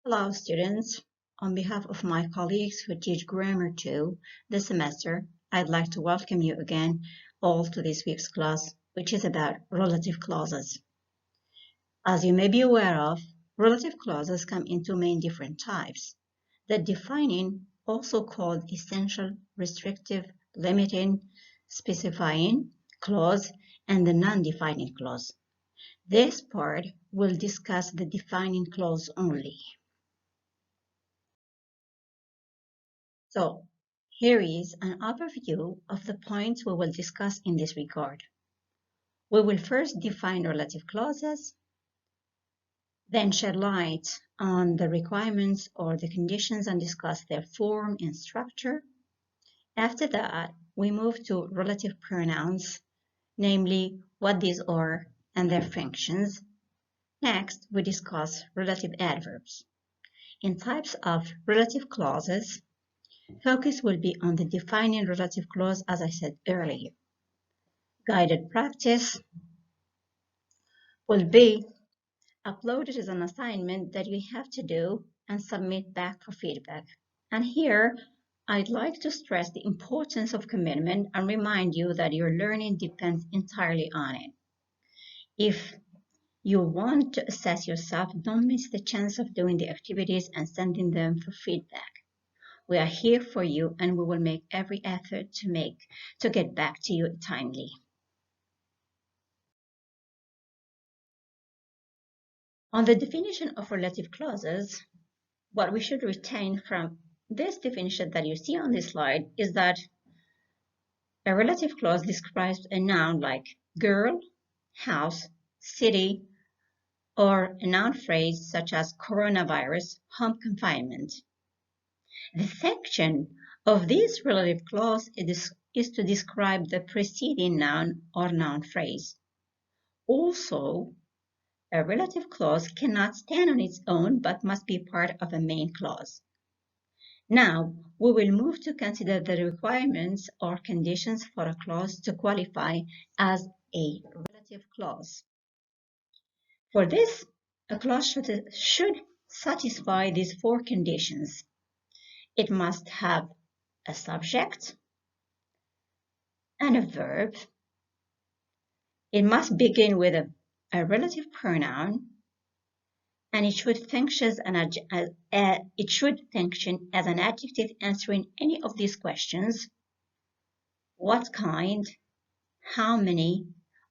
Hello, students. On behalf of my colleagues who teach Grammar 2 this semester, I'd like to welcome you again all to this week's class, which is about relative clauses. As you may be aware of, relative clauses come in two main different types: the defining, also called essential, restrictive, limiting, specifying clause, and the non-defining clause. This part will discuss the defining clause only. So here is an overview of the points we will discuss in this regard. We will first define relative clauses, then shed light on the requirements or the conditions and discuss their form and structure. After that, we move to relative pronouns, namely what these are and their functions. Next, we discuss relative adverbs. In types of relative clauses, focus will be on the defining relative clause, as I said earlier. Guided practice will be uploaded as an assignment that you have to do and submit back for feedback. And here, I'd like to stress the importance of commitment and remind you that your learning depends entirely on it. If you want to assess yourself, don't miss the chance of doing the activities and sending them for feedback. We are here for you and we will make every effort to get back to you timely. On the definition of relative clauses, what we should retain from this definition that you see on this slide is that a relative clause describes a noun like girl, house, city, or a noun phrase such as coronavirus, home confinement. The function of this relative clause is to describe the preceding noun or noun phrase. Also, a relative clause cannot stand on its own but must be part of a main clause. Now, we will move to consider the requirements or conditions for a clause to qualify as a relative clause. For this, a clause should satisfy these four conditions. It must have a subject and a verb. It must begin with a relative pronoun, and it should function as an adjective answering any of these questions: what kind, how many,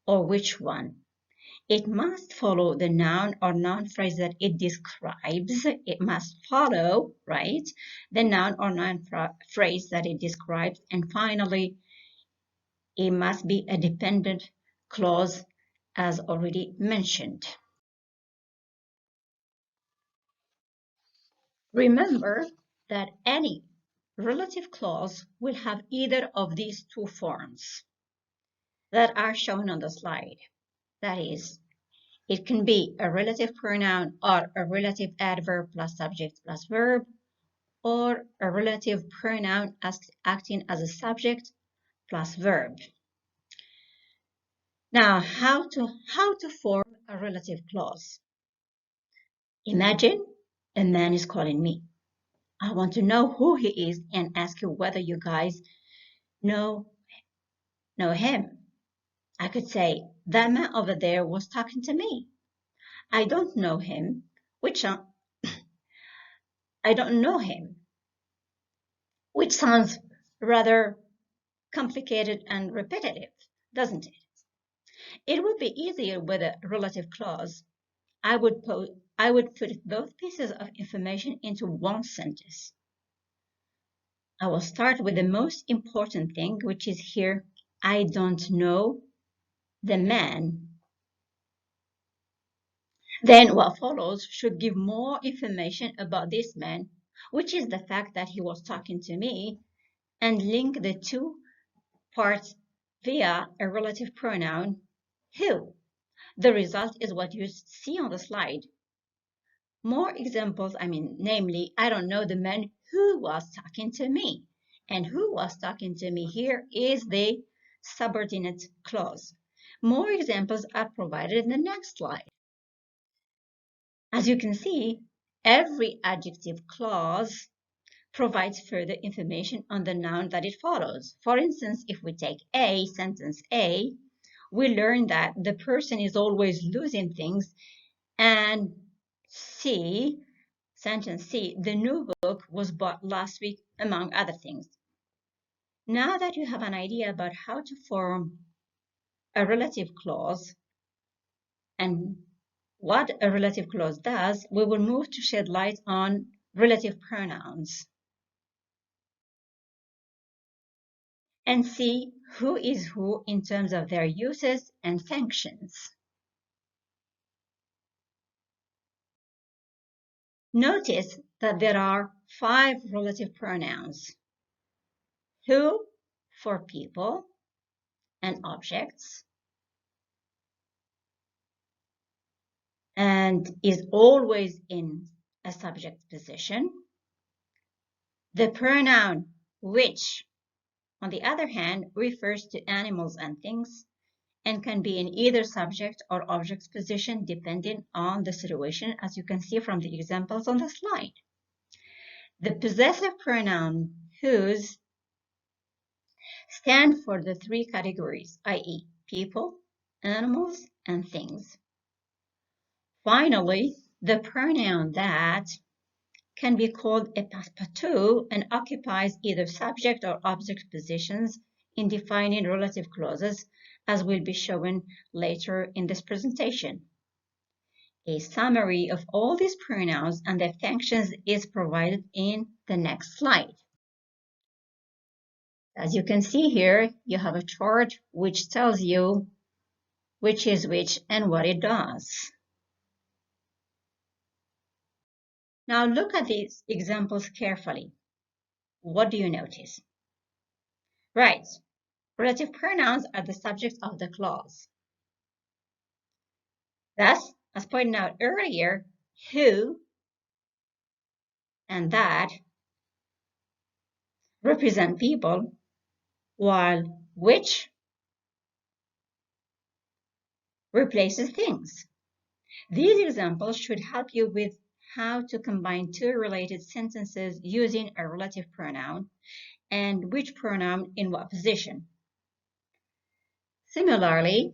or which one. It must follow the noun or noun phrase that it describes. It must follow, right, the noun or noun phrase that it describes. And finally, it must be a dependent clause, as already mentioned. Remember that any relative clause will have either of these two forms that are shown on the slide. That is, it can be a relative pronoun or a relative adverb plus subject plus verb, or a relative pronoun acting as a subject plus verb. Now, how to form a relative clause? Imagine a man is calling me. I want to know who he is and ask you whether you guys know him. I could say, that man over there was talking to me. I don't know him, I don't know him, which sounds rather complicated and repetitive, doesn't it? It would be easier with a relative clause. I would put both pieces of information into one sentence. I will start with the most important thing, which is here, I don't know the man. Then what follows should give more information about this man, which is the fact that he was talking to me, and link the two parts via a relative pronoun, who. The result is what you see on the slide. More examples, namely, I don't know the man who was talking to me. And who was talking to me here is the subordinate clause. More examples are provided in the next slide. As you can see, every adjective clause provides further information on the noun that it follows. For instance, if we take A, sentence A, we learn that the person is always losing things, and C, sentence C, the new book was bought last week, among other things. Now that you have an idea about how to form a relative clause and what a relative clause does, we will move to shed light on relative pronouns and see who is who in terms of their uses and functions. Notice that there are 5 relative pronouns. Who for people and objects, and is always in a subject position. The pronoun which, on the other hand, refers to animals and things and can be in either subject or object position depending on the situation, as you can see from the examples on the slide. The possessive pronoun whose stand for the 3 categories, i.e. people, animals, and things. Finally, the pronoun that can be called a passe-partout and occupies either subject or object positions in defining relative clauses, as will be shown later in this presentation. A summary of all these pronouns and their functions is provided in the next slide. As you can see here, you have a chart which tells you which is which and what it does. Now look at these examples carefully. What do you notice? Right, relative pronouns are the subject of the clause. Thus, as pointed out earlier, who and that represent people, while which replaces things. These examples should help you with how to combine 2 related sentences using a relative pronoun and which pronoun in what position. Similarly,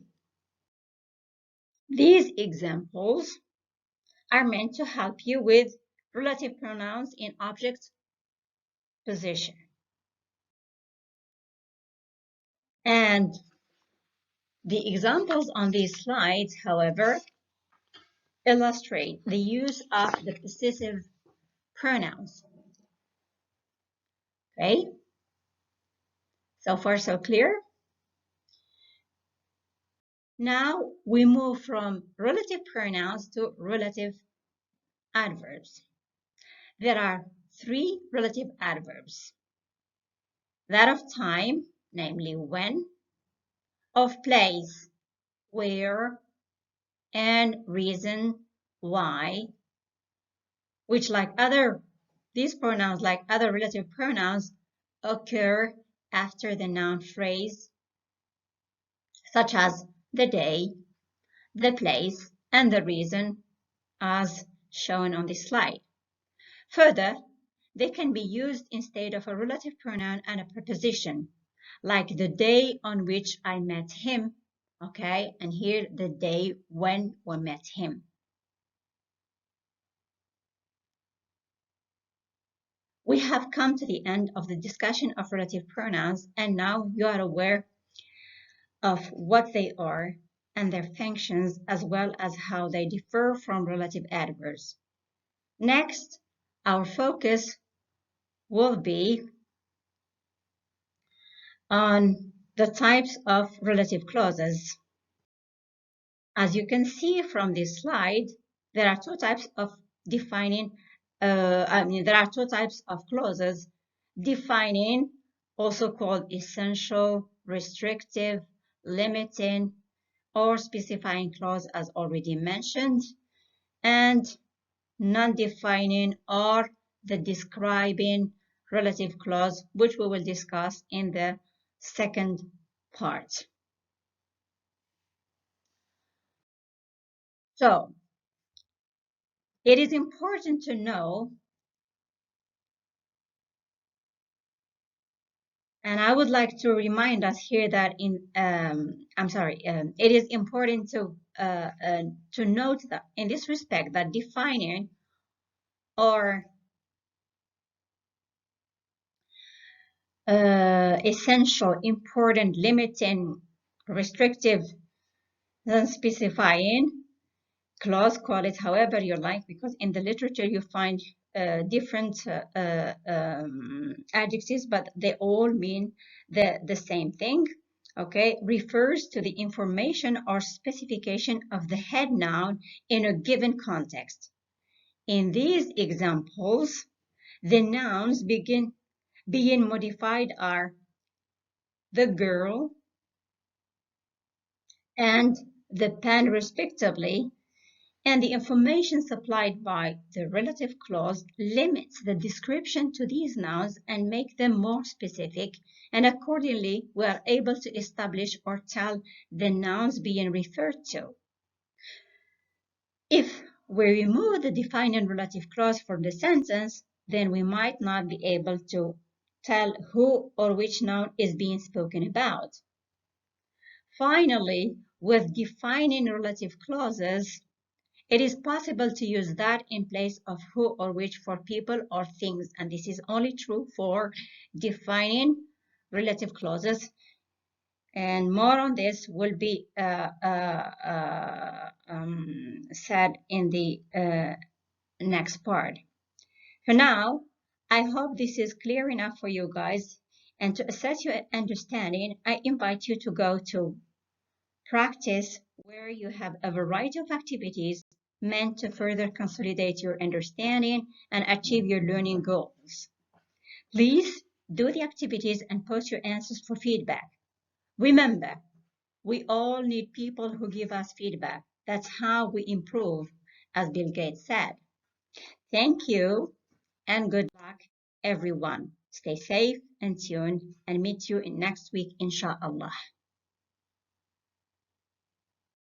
these examples are meant to help you with relative pronouns in object position. And the examples on these slides, however, illustrate the use of the possessive pronouns. Okay? So far, so clear? Now we move from relative pronouns to relative adverbs. There are 3 relative adverbs. That of time, namely when, of place, where, and reason, why, which these pronouns, like other relative pronouns, occur after the noun phrase, such as the day, the place, and the reason, as shown on this slide. Further, they can be used instead of a relative pronoun and a preposition, like the day on which I met him, okay? And here, the day when we met him. We have come to the end of the discussion of relative pronouns, and now you are aware of what they are and their functions, as well as how they differ from relative adverbs. Next, our focus will be on the types of relative clauses. As you can see from this slide, there are 2 types of there are 2 types of clauses: defining, also called essential, restrictive, limiting, or specifying clause, as already mentioned, and non-defining or the describing relative clause, which we will discuss in the second part. So, It is important to know, and I would like to remind us here that it is important to note that in this respect that defining or essential, important, limiting, restrictive, non-specifying clause, call it however you like, because in the literature you find different adjectives, but they all mean the same thing. Okay, refers to the information or specification of the head noun in a given context. In these examples, the nouns being modified are the girl and the pen respectively, and the information supplied by the relative clause limits the description to these nouns and make them more specific, and accordingly we are able to establish or tell the nouns being referred to. If we remove the defining relative clause from the sentence, then we might not be able to tell who or which noun is being spoken about. Finally, with defining relative clauses, it is possible to use that in place of who or which for people or things, and this is only true for defining relative clauses. And more on this will be said in the next part. For now, I hope this is clear enough for you guys. And to assess your understanding, I invite you to go to practice, where you have a variety of activities meant to further consolidate your understanding and achieve your learning goals. Please do the activities and post your answers for feedback. Remember, we all need people who give us feedback. That's how we improve, as Bill Gates said. Thank you and good luck, everyone. Stay safe and tuned, and meet you in next week, inshallah.